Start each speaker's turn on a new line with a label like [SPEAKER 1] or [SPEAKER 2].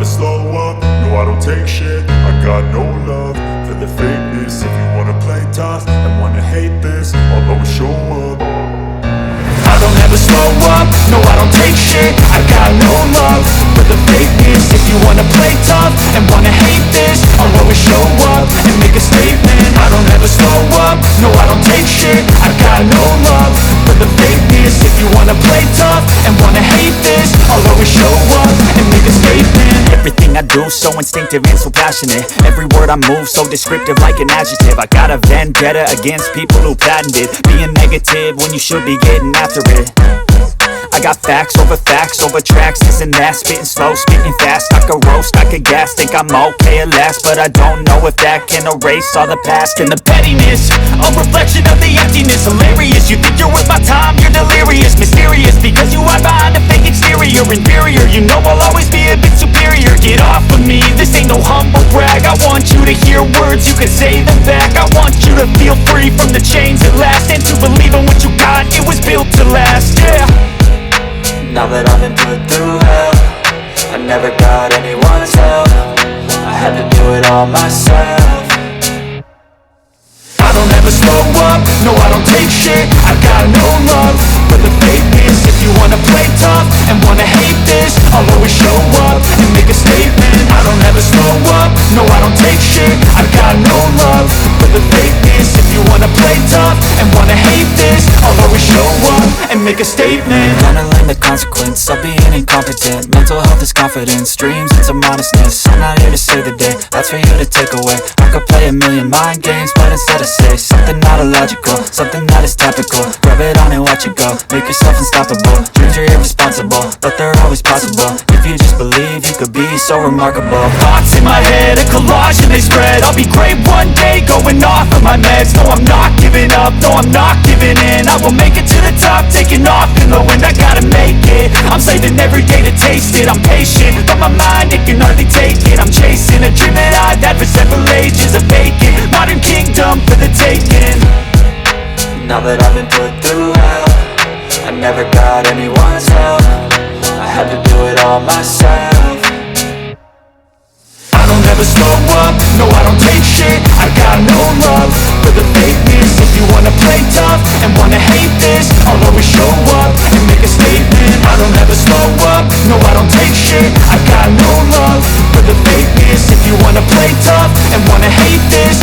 [SPEAKER 1] slow up, no I don't take shit. I got no love for the fakeness. If you wanna play tough and wanna hate this, I'll always show up. I don't ever slow up, no I don't take shit. I got no love for the fakeness. If you wanna play tough and wanna hate this, I'll always show up and make a statement. I don't ever slow up, no I don't take shit. I got no love for the fakeness. If you wanna play tough and wanna hate this, I'll always show up and make a statement.
[SPEAKER 2] Everything I do so instinctive and so passionate. Every word I move so descriptive like an adjective. I got a vendetta against people who patented being negative when you should be getting after it. I got facts over tracks, this and that. Spitting slow, spitting fast, I could roast, I could gas. Think I'm okay at last, but I don't know if that can erase all the past. And the pettiness, a reflection of the emptiness. Hilarious, you think you're worth my time, you're delirious. Mysterious, because you hide behind a fake exterior. Inferior, you know I'll always be a bit superior. Get off of me, this ain't no humble brag. I want you to hear words, you can say them back. I want you to feel free from the chains at last, and to believe in what you got, it was built to last, yeah.
[SPEAKER 3] Now that I've been put through hell, I never got anyone's help. I had to do it all myself.
[SPEAKER 1] I don't ever slow up, no I don't take shit. I got no love for the fakeness. If you wanna play tough and wanna hate this, I'll always show up and make a statement. I don't ever slow up, no I don't take shit. I got no love for the fakeness. If you wanna play tough and wanna hate this, I'll always show up and make a statement.
[SPEAKER 3] Gonna learn the consequence of being incompetent. Mental health is confidence, dreams into modestness. I'm not here to save the day, that's for you to take away. I could play a million mind games, but instead I say something not illogical, something that is topical. Rub it on and watch it go, make yourself unstoppable. Dreams are irresponsible, but they're always possible. If you just believe, you could be so remarkable.
[SPEAKER 2] Thoughts in my head, a collage and they spread. I'll be great one day, going off of my meds. No, I'm not giving up, no, I'm not giving in. I will make it to the top, taking off in the wind. I gotta make it, I'm saving every day to taste it. I'm patient, but my mind, it can hardly take it. I'm chasing a dream that I've had for several ages. A vacant, modern kingdom for the taking.
[SPEAKER 3] Now that I've been put through hell, I never got anyone's help. I had to do it all myself.
[SPEAKER 1] I don't ever slow up,